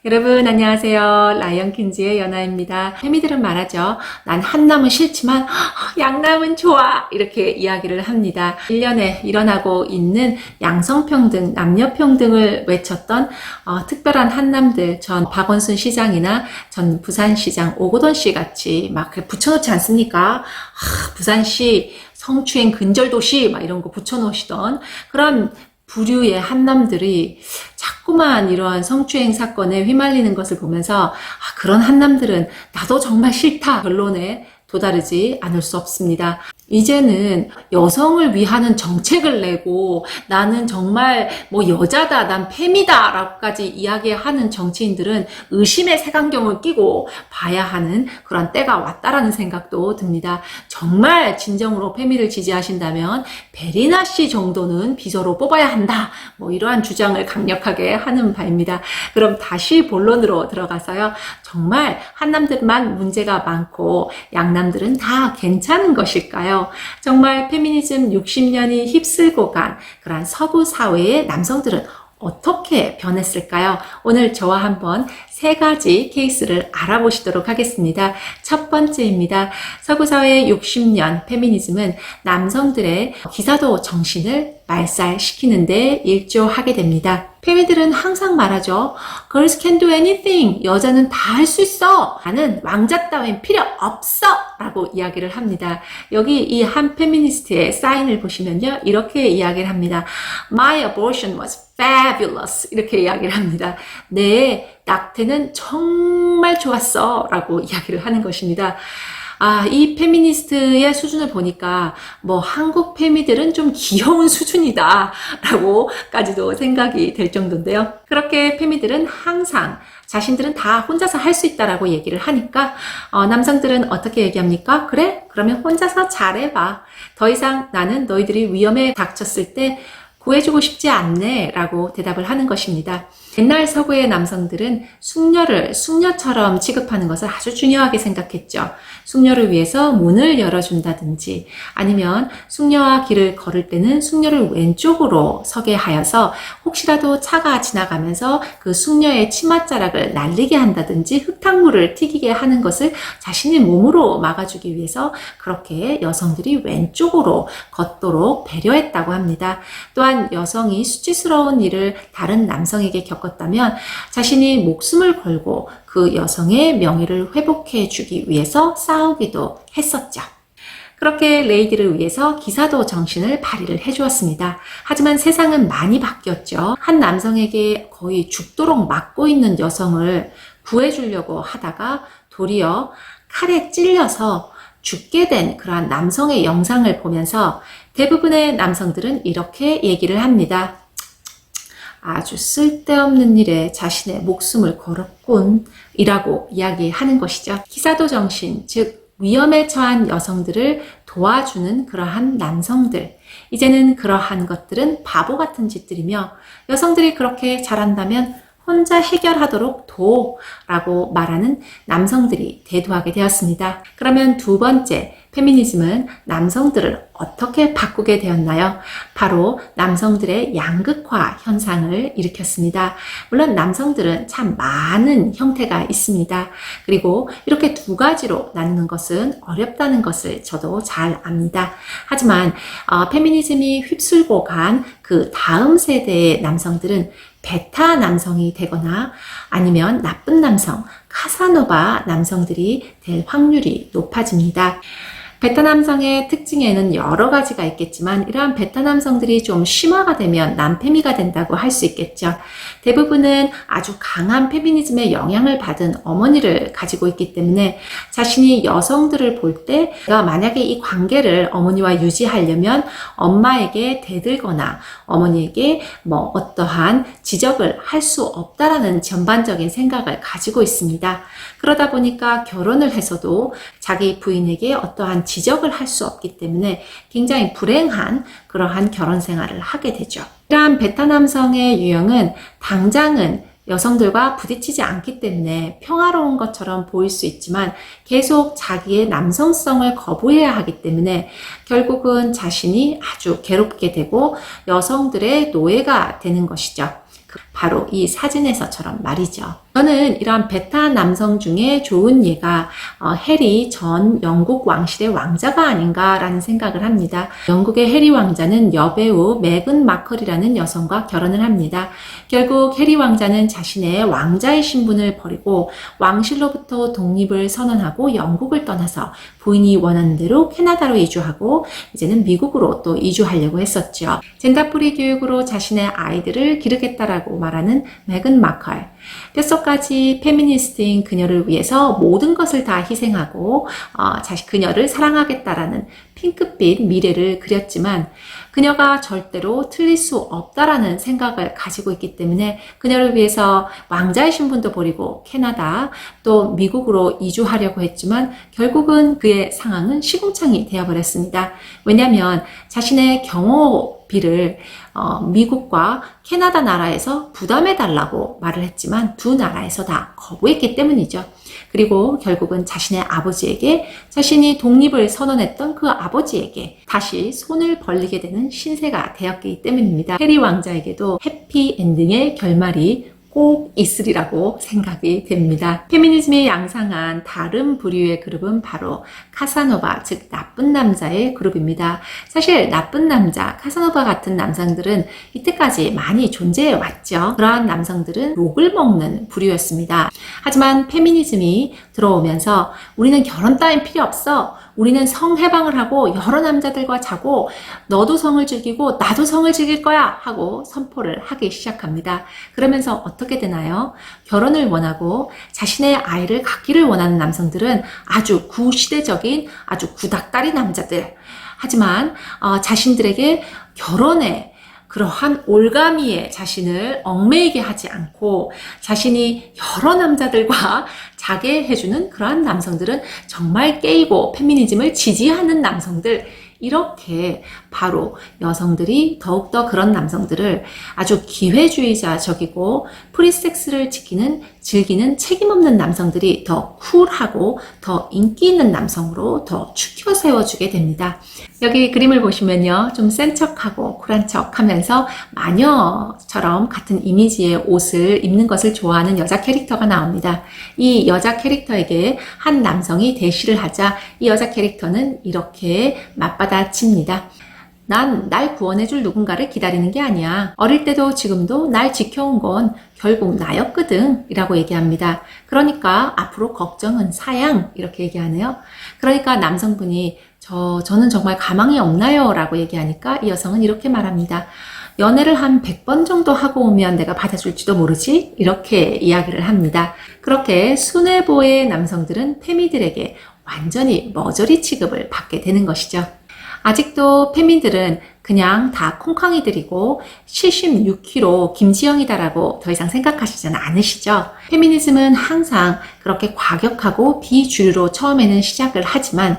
여러분 안녕하세요. 라이언킨즈의 연아입니다. 페미들은 말하죠. 난 한남은 싫지만 양남은 좋아 이렇게 이야기를 합니다. 1년에 일어나고 있는 양성평등, 남녀평등을 외쳤던 특별한 한남들, 전 박원순 시장이나 전 부산시장 오고돈 씨 같이 막 붙여놓지 않습니까? 부산시 성추행 근절도시 막 이런 거 붙여놓으시던 그런 부류의 한남들이 자꾸만 이러한 성추행 사건에 휘말리는 것을 보면서 그런 한남들은 나도 정말 싫다 결론에 도다르지 않을 수 없습니다. 이제는 여성을 위하는 정책을 내고 나는 정말 여자다, 난 페미다 라고까지 이야기하는 정치인들은 의심의 색안경을 끼고 봐야 하는 그런 때가 왔다라는 생각도 듭니다. 정말 진정으로 페미를 지지하신다면 베리나 씨 정도는 비서로 뽑아야 한다. 이러한 주장을 강력하게 하는 바입니다. 그럼 다시 본론으로 들어가서요. 정말 한남들만 문제가 많고 양남들은 다 괜찮은 것일까요? 정말 페미니즘 60년이 휩쓸고 간 그런 서구 사회의 남성들은 어떻게 변했을까요? 오늘 저와 한번 3가지 케이스를 알아보시도록 하겠습니다. 첫 번째입니다. 서구 사회의 60년 페미니즘은 남성들의 기사도 정신을 말살시키는데 일조하게 됩니다. 페미들은 항상 말하죠. Girls can do anything. 여자는 다 할 수 있어. 나는 왕자 따윈 필요 없어. 라고 이야기를 합니다. 여기 이 한 페미니스트의 사인을 보시면요. 이렇게 이야기를 합니다. My abortion was fabulous. 이렇게 이야기를 합니다. 내 낙태는 정말 좋았어. 라고 이야기를 하는 것입니다. 이 페미니스트의 수준을 보니까 한국 페미들은 좀 귀여운 수준이다 라고까지도 생각이 될 정도인데요. 그렇게 페미들은 항상 자신들은 다 혼자서 할 수 있다라고 얘기를 하니까 남성들은 어떻게 얘기합니까? 그래? 그러면 혼자서 잘해봐. 더 이상 나는 너희들이 위험에 닥쳤을 때 구해주고 싶지 않네 라고 대답을 하는 것입니다. 옛날 서구의 남성들은 숙녀를 숙녀처럼 취급하는 것을 아주 중요하게 생각했죠. 숙녀를 위해서 문을 열어준다든지 아니면 숙녀와 길을 걸을 때는 숙녀를 왼쪽으로 서게 하여서 혹시라도 차가 지나가면서 그 숙녀의 치맛자락을 날리게 한다든지 흙탕물을 튀기게 하는 것을 자신의 몸으로 막아주기 위해서 그렇게 여성들이 왼쪽으로 걷도록 배려했다고 합니다. 또한 여성이 수치스러운 일을 다른 남성에게 겪었다면 자신이 목숨을 걸고 그 여성의 명예를 회복해 주기 위해서 싸우기도 했었죠. 그렇게 레이디를 위해서 기사도 정신을 발휘를 해주었습니다. 하지만 세상은 많이 바뀌었죠. 한 남성에게 거의 죽도록 맞고 있는 여성을 구해주려고 하다가 도리어 칼에 찔려서 죽게 된 그러한 남성의 영상을 보면서 대부분의 남성들은 이렇게 얘기를 합니다. 아주 쓸데없는 일에 자신의 목숨을 걸었군 이라고 이야기하는 것이죠. 기사도 정신, 즉 위험에 처한 여성들을 도와주는 그러한 남성들. 이제는 그러한 것들은 바보 같은 짓들이며 여성들이 그렇게 잘한다면 혼자 해결하도록 라고 말하는 남성들이 대두하게 되었습니다. 그러면 두 번째, 페미니즘은 남성들을 어떻게 바꾸게 되었나요? 바로 남성들의 양극화 현상을 일으켰습니다. 물론 남성들은 참 많은 형태가 있습니다. 그리고 이렇게 2가지로 나누는 것은 어렵다는 것을 저도 잘 압니다. 하지만 페미니즘이 휩쓸고 간 그 다음 세대의 남성들은 베타 남성이 되거나 아니면 나쁜 남성, 카사노바 남성들이 될 확률이 높아집니다. 베타 남성의 특징에는 여러 가지가 있겠지만 이러한 베타 남성들이 좀 심화가 되면 남페미가 된다고 할 수 있겠죠. 대부분은 아주 강한 페미니즘의 영향을 받은 어머니를 가지고 있기 때문에 자신이 여성들을 볼 때 내가 만약에 이 관계를 어머니와 유지하려면 엄마에게 대들거나 어머니에게 어떠한 지적을 할 수 없다라는 전반적인 생각을 가지고 있습니다. 그러다 보니까 결혼을 해서도 자기 부인에게 어떠한 지적을 할 수 없기 때문에 굉장히 불행한 그러한 결혼 생활을 하게 되죠. 이러한 베타 남성의 유형은 당장은 여성들과 부딪히지 않기 때문에 평화로운 것처럼 보일 수 있지만 계속 자기의 남성성을 거부해야 하기 때문에 결국은 자신이 아주 괴롭게 되고 여성들의 노예가 되는 것이죠. 바로 이 사진에서처럼 말이죠. 저는 이러한 베타 남성 중에 좋은 예가 해리 전 영국 왕실의 왕자가 아닌가라는 생각을 합니다. 영국의 해리 왕자는 여배우 메건 마클이라는 여성과 결혼을 합니다. 결국 해리 왕자는 자신의 왕자의 신분을 버리고 왕실로부터 독립을 선언하고 영국을 떠나서 부인이 원하는 대로 캐나다로 이주하고 이제는 미국으로 또 이주하려고 했었죠. 젠더프리 교육으로 자신의 아이들을 기르겠다라고 말하는 메건 마클. 뼛속까지 페미니스트인 그녀를 위해서 모든 것을 다 희생하고 그녀를 사랑하겠다라는 핑크빛 미래를 그렸지만 그녀가 절대로 틀릴 수 없다라는 생각을 가지고 있기 때문에 그녀를 위해서 왕자의 신분도 버리고 캐나다 또 미국으로 이주하려고 했지만 결국은 그의 상황은 시궁창이 되어버렸습니다. 왜냐하면 자신의 경호비를 미국과 캐나다 나라에서 부담해달라고 말을 했지만 두 나라에서 다 거부했기 때문이죠. 그리고 결국은 자신의 아버지에게 자신이 독립을 선언했던 그 아버지에게 다시 손을 벌리게 되는 신세가 되었기 때문입니다. 해리 왕자에게도 해피엔딩의 결말이 꼭 있으리라고 생각이 됩니다. 페미니즘이 양상한 다른 부류의 그룹은 바로 카사노바, 즉 나쁜 남자의 그룹입니다. 사실 나쁜 남자, 카사노바 같은 남성들은 이때까지 많이 존재해 왔죠. 그러한 남성들은 욕을 먹는 부류였습니다. 하지만 페미니즘이 들어오면서 우리는 결혼 따윈 필요 없어. 우리는 성해방을 하고 여러 남자들과 자고 너도 성을 즐기고 나도 성을 즐길 거야 하고 선포를 하기 시작합니다. 그러면서 어떻게 되나요? 결혼을 원하고 자신의 아이를 갖기를 원하는 남성들은 아주 구시대적인 아주 구닥다리 남자들. 하지만 자신들에게 결혼에 그러한 올가미에 자신을 얽매이게 하지 않고 자신이 여러 남자들과 자게 해주는 그러한 남성들은 정말 깨이고 페미니즘을 지지하는 남성들, 이렇게 바로 여성들이 더욱더 그런 남성들을 아주 기회주의자적이고 프리섹스를 즐기는 책임없는 남성들이 더 쿨하고 더 인기 있는 남성으로 더 추켜 세워주게 됩니다. 여기 그림을 보시면요. 좀 센 척하고 쿨한 척 하면서 마녀처럼 같은 이미지의 옷을 입는 것을 좋아하는 여자 캐릭터가 나옵니다. 이 여자 캐릭터에게 한 남성이 대시를 하자 이 여자 캐릭터는 이렇게 맞받아칩니다. 난 날 구원해줄 누군가를 기다리는 게 아니야. 어릴 때도 지금도 날 지켜온 건 결국 나였거든 이라고 얘기합니다. 그러니까 앞으로 걱정은 사양 이렇게 얘기하네요. 그러니까 남성분이 저는 정말 가망이 없나요? 라고 얘기하니까 이 여성은 이렇게 말합니다. 연애를 한 100번 정도 하고 오면 내가 받아줄지도 모르지? 이렇게 이야기를 합니다. 그렇게 순애보의 남성들은 페미들에게 완전히 머저리 취급을 받게 되는 것이죠. 아직도 페미들은 그냥 다 콩쾅이들이고 76kg 김지영이다라고 더 이상 생각하시지는 않으시죠? 페미니즘은 항상 그렇게 과격하고 비주류로 처음에는 시작을 하지만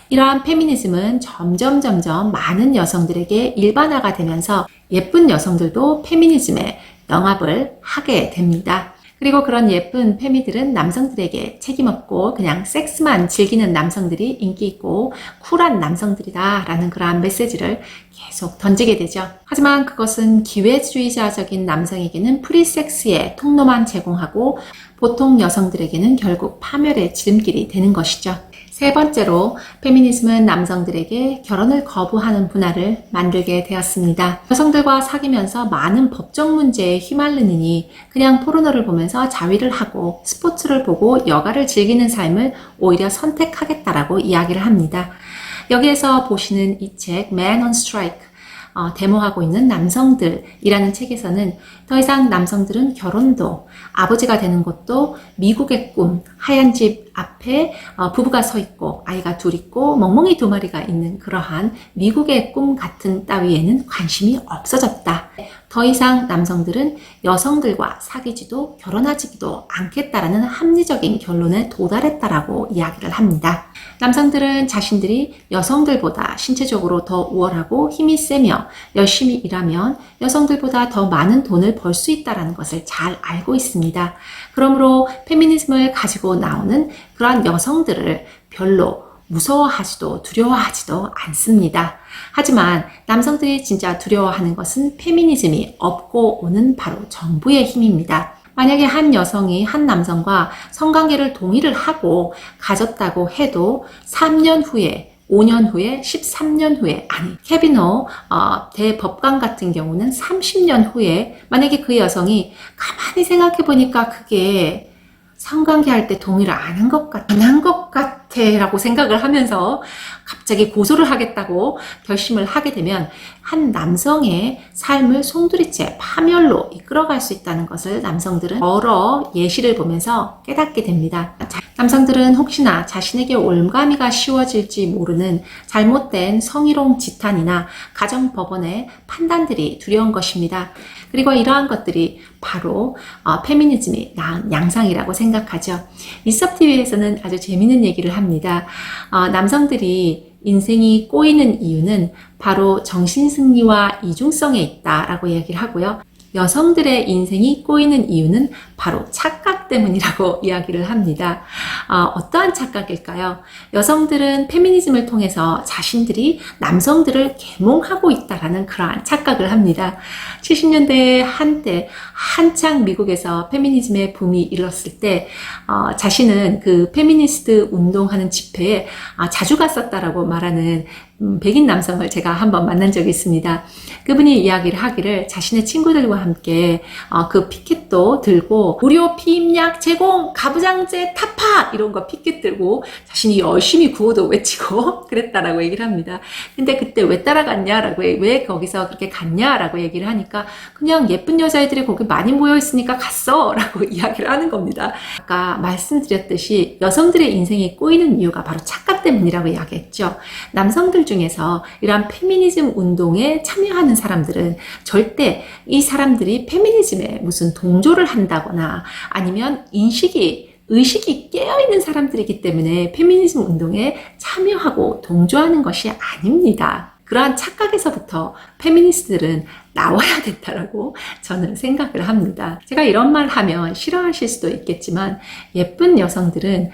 이러한 페미니즘은 점점 많은 여성들에게 일반화가 되면서 예쁜 여성들도 페미니즘에 영합을 하게 됩니다. 그리고 그런 예쁜 페미들은 남성들에게 책임없고 그냥 섹스만 즐기는 남성들이 인기 있고 쿨한 남성들이다 라는 그러한 메시지를 계속 던지게 되죠. 하지만 그것은 기회주의자적인 남성에게는 프리섹스의 통로만 제공하고 보통 여성들에게는 결국 파멸의 지름길이 되는 것이죠. 세 번째로 페미니즘은 남성들에게 결혼을 거부하는 문화를 만들게 되었습니다. 여성들과 사귀면서 많은 법적 문제에 휘말리느니 그냥 포르노를 보면서 자위를 하고 스포츠를 보고 여가를 즐기는 삶을 오히려 선택하겠다라고 이야기를 합니다. 여기에서 보시는 이 책 Man on Strike 데모하고 있는 남성들이라는 책에서는 더 이상 남성들은 결혼도 아버지가 되는 것도 미국의 꿈, 하얀 집 앞에 부부가 서 있고 아이가 둘 있고 멍멍이 2마리가 있는 그러한 미국의 꿈 같은 따위에는 관심이 없어졌다. 더 이상 남성들은 여성들과 사귀지도 결혼하지도 않겠다라는 합리적인 결론에 도달했다라고 이야기를 합니다. 남성들은 자신들이 여성들보다 신체적으로 더 우월하고 힘이 세며 열심히 일하면 여성들보다 더 많은 돈을 벌 수 있다는 것을 잘 알고 있습니다. 그러므로 페미니즘을 가지고 나오는 그러한 여성들을 별로 무서워하지도 두려워하지도 않습니다. 하지만 남성들이 진짜 두려워하는 것은 페미니즘이 업고 오는 바로 정부의 힘입니다. 만약에 한 여성이 한 남성과 성관계를 동의를 하고 가졌다고 해도 3년 후에 5년 후에, 13년 후에, 아니, 케비노 대법관 같은 경우는 30년 후에 만약에 그 여성이 가만히 생각해 보니까 그게 성관계 할 때 동의를 안 한 것 같아 라고 생각을 하면서 갑자기 고소를 하겠다고 결심을 하게 되면 한 남성의 삶을 송두리째 파멸로 이끌어갈 수 있다는 것을 남성들은 여러 예시를 보면서 깨닫게 됩니다. 남성들은 혹시나 자신에게 올가미가 씌워질지 모르는 잘못된 성희롱 지탄이나 가정법원의 판단들이 두려운 것입니다. 그리고 이러한 것들이 바로 페미니즘의 양상이라고 생각하죠. 이섭TV에서는 아주 재미있는 얘기를 합니다. 남성들이 인생이 꼬이는 이유는 바로 정신승리와 이중성에 있다라고 얘기를 하고요. 여성들의 인생이 꼬이는 이유는 바로 착각 때문이라고 이야기를 합니다. 어떠한 착각일까요? 여성들은 페미니즘을 통해서 자신들이 남성들을 계몽하고 있다라는 그러한 착각을 합니다. 70년대 한때 한창 미국에서 페미니즘의 붐이 일었을 때 자신은 그 페미니스트 운동하는 집회에 자주 갔었다라고 말하는 백인 남성을 제가 한번 만난 적이 있습니다. 그분이 이야기를 하기를 자신의 친구들과 함께 그 피켓도 들고 무료 피임약 제공 가부장제 타파 이런 거 피켓 들고 자신이 열심히 구호도 외치고 그랬다라고 얘기를 합니다. 근데 그때 왜 따라갔냐라고 왜 거기서 그렇게 갔냐라고 얘기를 하니까 그냥 예쁜 여자애들이 거기 많이 모여 있으니까 갔어 라고 이야기를 하는 겁니다. 아까 말씀드렸듯이 여성들의 인생이 꼬이는 이유가 바로 착각 때문이라고 이야기했죠. 남성들 중에서 이러한 페미니즘 운동에 참여하는 사람들은 절대 이 사람들이 페미니즘에 무슨 동조를 한다거나 아니면 의식이 깨어있는 사람들이기 때문에 페미니즘 운동에 참여하고 동조하는 것이 아닙니다. 그러한 착각에서부터 페미니스트들은 나와야 된다라고 저는 생각을 합니다. 제가 이런 말 하면 싫어하실 수도 있겠지만 예쁜 여성들은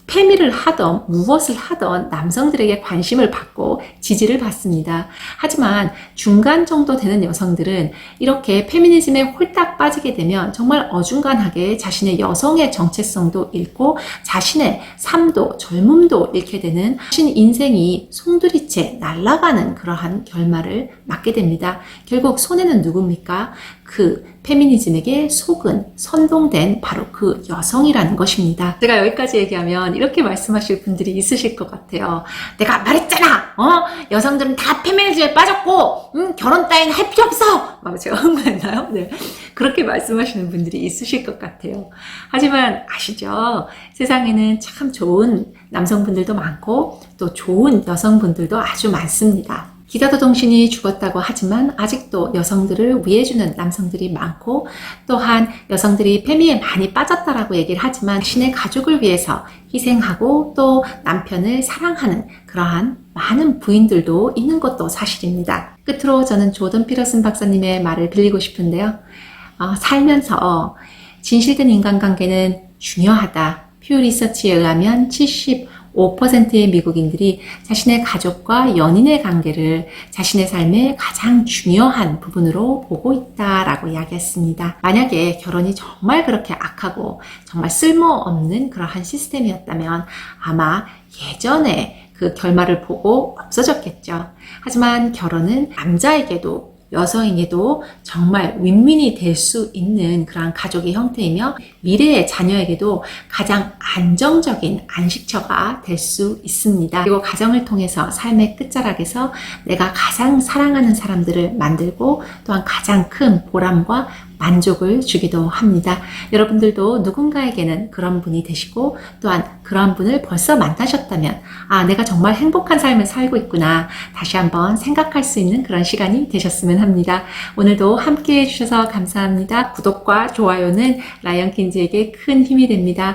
페미를 하던 무엇을 하던 남성들에게 관심을 받고 지지를 받습니다. 하지만 중간 정도 되는 여성들은 이렇게 페미니즘에 홀딱 빠지게 되면 정말 어중간하게 자신의 여성의 정체성도 잃고 자신의 삶도 젊음도 잃게 되는 자신 인생이 송두리째 날아가는 그러한 결말을 맞게 됩니다. 결국 손해는 누굽니까? 그 페미니즘에게 속은 선동된 바로 그 여성이라는 것입니다. 제가 여기까지 얘기하면 이렇게 말씀하실 분들이 있으실 것 같아요. 내가 말했잖아! 여성들은 다 페미니즘에 빠졌고 결혼 따윈 할 필요 없어! 막 제가 흥분했나요? 네. 그렇게 말씀하시는 분들이 있으실 것 같아요. 하지만 아시죠? 세상에는 참 좋은 남성분들도 많고 또 좋은 여성분들도 아주 많습니다. 기다도 동신이 죽었다고 하지만 아직도 여성들을 위해주는 남성들이 많고 또한 여성들이 페미에 많이 빠졌다라고 얘기를 하지만 자신의 가족을 위해서 희생하고 또 남편을 사랑하는 그러한 많은 부인들도 있는 것도 사실입니다. 끝으로 저는 조던 피터슨 박사님의 말을 빌리고 싶은데요. 살면서 진실된 인간관계는 중요하다. 퓨 리서치에 의하면 75%의 미국인들이 자신의 가족과 연인의 관계를 자신의 삶의 가장 중요한 부분으로 보고 있다라고 이야기했습니다. 만약에 결혼이 정말 그렇게 악하고 정말 쓸모없는 그러한 시스템이었다면 아마 예전에 그 결말을 보고 없어졌겠죠. 하지만 결혼은 남자에게도 여성에게도 정말 윈윈이 될 수 있는 그러한 가족의 형태이며 미래의 자녀에게도 가장 안정적인 안식처가 될 수 있습니다. 그리고 가정을 통해서 삶의 끝자락에서 내가 가장 사랑하는 사람들을 만들고 또한 가장 큰 보람과 만족을 주기도 합니다. 여러분들도 누군가에게는 그런 분이 되시고 또한 그런 분을 벌써 만나셨다면 내가 정말 행복한 삶을 살고 있구나 다시 한번 생각할 수 있는 그런 시간이 되셨으면 합니다. 오늘도 함께 해주셔서 감사합니다. 구독과 좋아요는 라이언 킨즈에게 큰 힘이 됩니다.